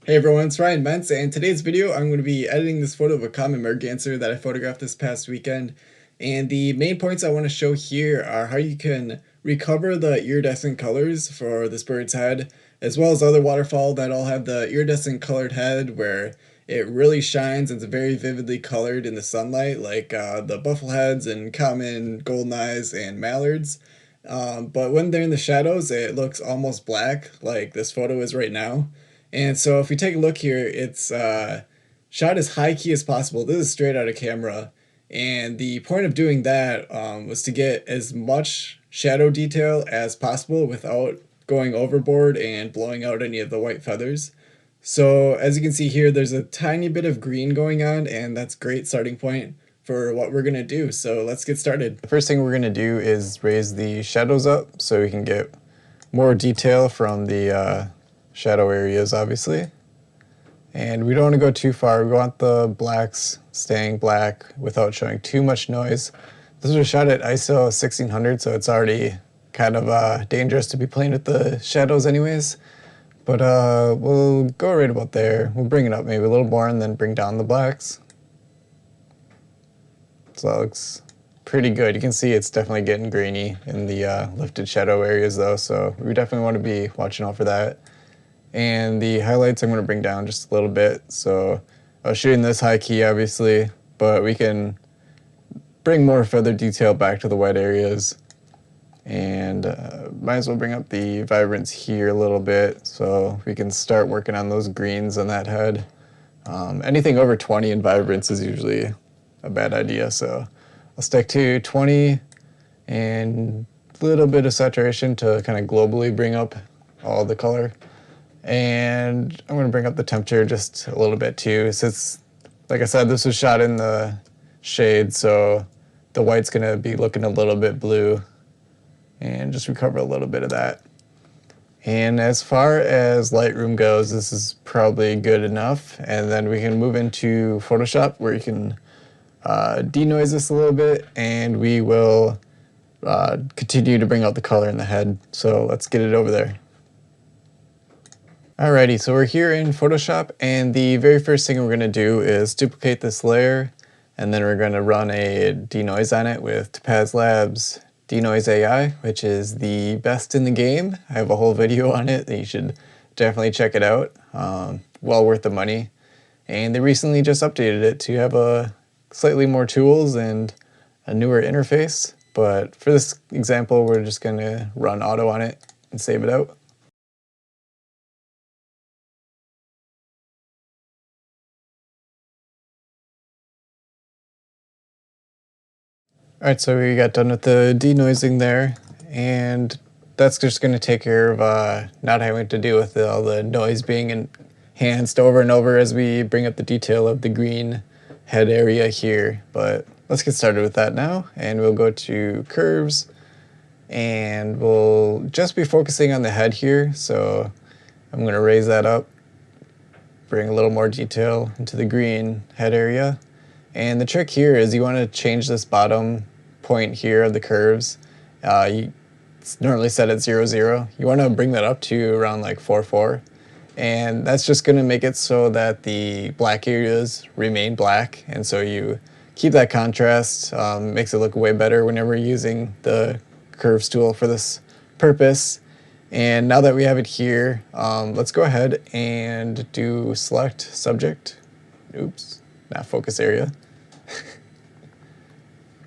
Hey everyone, it's Ryan Mentz, and in today's video I'm going to be editing this photo of a common merganser that I photographed this past weekend. And the main points I want to show here are how you can recover the iridescent colors for this bird's head, as well as other waterfowl that all have the iridescent colored head where it really shines and it's very vividly colored in the sunlight, like the buffleheads and common golden eyes and mallards. But when they're in the shadows, it looks almost black, like this photo is right now. And so if we take a look here, it's shot as high key as possible. This is straight out of camera. And the point of doing that was to get as much shadow detail as possible without going overboard and blowing out any of the white feathers. So as you can see here, there's a tiny bit of green going on, and that's a great starting point for what we're going to do. So let's get started. The first thing we're going to do is raise the shadows up so we can get more detail from the shadow areas, obviously. And we don't want to go too far. We want the blacks staying black without showing too much noise. This was shot at ISO 1600, so it's already kind of dangerous to be playing with the shadows anyways. But we'll go right about there. We'll bring it up maybe a little more and then bring down the blacks. So that looks pretty good. You can see it's definitely getting grainy in the lifted shadow areas though, so we definitely want to be watching out for that. And the highlights I'm going to bring down just a little bit. So I was shooting this high key obviously, but we can bring more feather detail back to the white areas. And might as well bring up the vibrance here a little bit so we can start working on those greens on that head. Anything over 20 in vibrance is usually a bad idea, so I'll stick to 20 and a little bit of saturation to kind of globally bring up all the color. And I'm going to bring up the temperature just a little bit too, since, like I said, this was shot in the shade, so the white's going to be looking a little bit blue, and just recover a little bit of that. And as far as Lightroom goes, this is probably good enough, and then we can move into Photoshop where you can denoise this a little bit, and we will continue to bring out the color in the head. So let's get it over there. Alrighty, so we're here in Photoshop, and the very first thing we're going to do is duplicate this layer, and then we're going to run a denoise on it with Topaz Labs Denoise AI, which is the best in the game. I have a whole video on it that you should definitely check it out. Well worth the money. And they recently just updated it to have a slightly more tools and a newer interface. But for this example, we're just going to run auto on it and save it out. Alright, so we got done with the denoising there, and that's just going to take care of not having to deal with all the noise being enhanced over and over as we bring up the detail of the green head area here. But let's get started with that now, and we'll go to curves, and we'll just be focusing on the head here, so I'm going to raise that up, bring a little more detail into the green head area. And the trick here is you want to change this bottom point here of the curves. It's normally set at 0, 0. You want to bring that up to around like 4, 4. And that's just going to make it so that the black areas remain black. And so you keep that contrast, makes it look way better whenever you're using the curves tool for this purpose. And now that we have it here, let's go ahead and do select subject. Oops, not focus area.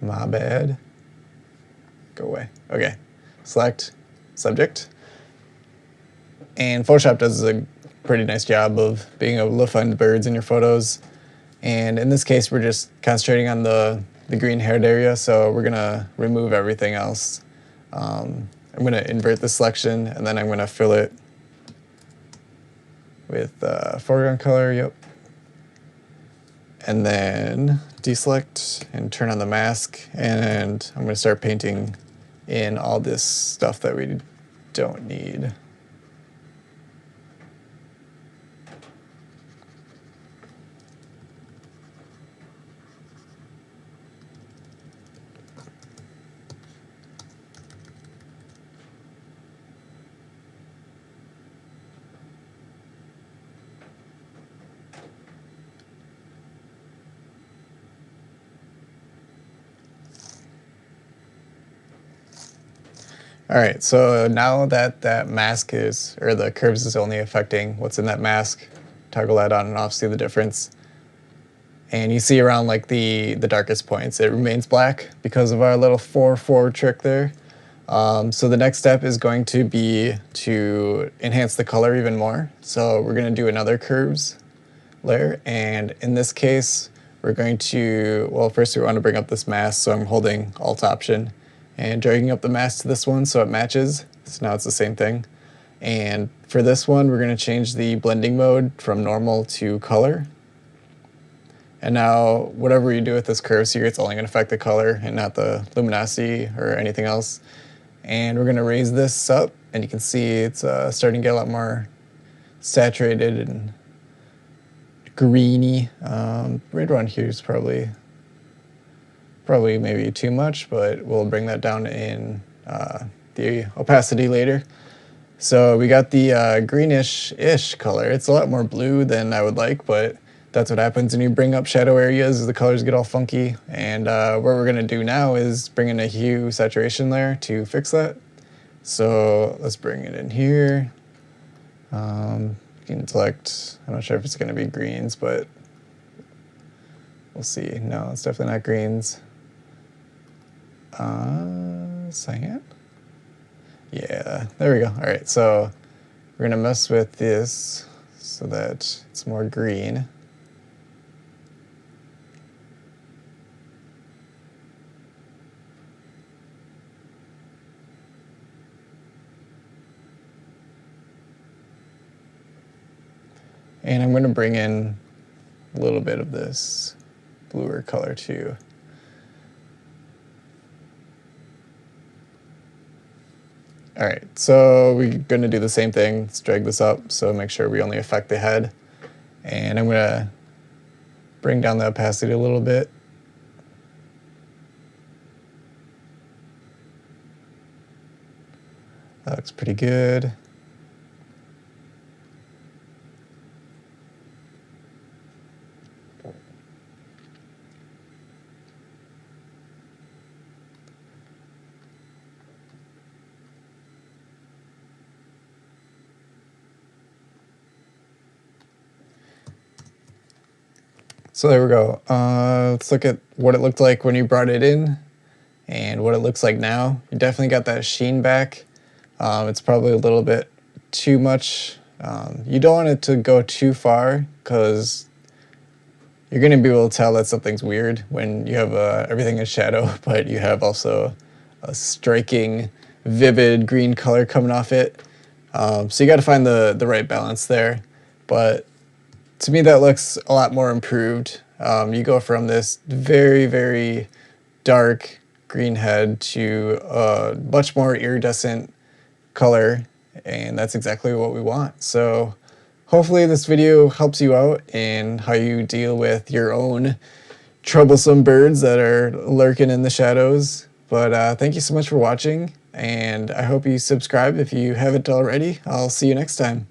My bad. Go away. Okay. Select subject. And Photoshop does a pretty nice job of being able to find the birds in your photos. And in this case, we're just concentrating on the green haired area, so we're going to remove everything else. I'm going to invert the selection, and then I'm going to fill it with foreground color, yep. And then deselect and turn on the mask, and I'm going to start painting in all this stuff that we don't need. Alright, so now that that mask is, or the curves is only affecting what's in that mask, toggle that on and off, see the difference. And you see around like the darkest points, it remains black because of our little 4-4 trick there. So the next step is going to be to enhance the color even more. So we're going to do another curves layer, and in this case we're going to, well, first we want to bring up this mask, so I'm holding Alt Option and dragging up the mask to this one so it matches. So now it's the same thing. And for this one we're going to change the blending mode from normal to color. And now whatever you do with this curves here, it's only going to affect the color and not the luminosity or anything else. And we're going to raise this up, and you can see it's starting to get a lot more saturated and greeny. Right around here is probably maybe too much, but we'll bring that down in the opacity later. So we got the greenish-ish color. It's a lot more blue than I would like, but that's what happens when you bring up shadow areas, is the colors get all funky. And what we're going to do now is bring in a hue saturation layer to fix that. So let's bring it in here. You can select, I'm not sure if it's going to be greens, but we'll see. No, it's definitely not greens. Cyan? Yeah, there we go. All right, so we're going to mess with this so that it's more green. And I'm going to bring in a little bit of this bluer color too. Alright, so we're going to do the same thing. Let's drag this up, so make sure we only affect the head. And I'm going to bring down the opacity a little bit. That looks pretty good. So there we go. Let's look at what it looked like when you brought it in and what it looks like now. You definitely got that sheen back. It's probably a little bit too much. You don't want it to go too far, because you're going to be able to tell that something's weird when you have everything in shadow, but you have also a striking, vivid green color coming off it. So you got to find the right balance there. But to me, that looks a lot more improved. You go from this very, very dark green head to a much more iridescent color, and that's exactly what we want. So hopefully this video helps you out in how you deal with your own troublesome birds that are lurking in the shadows. But thank you so much for watching, and I hope you subscribe if you haven't already. I'll see you next time.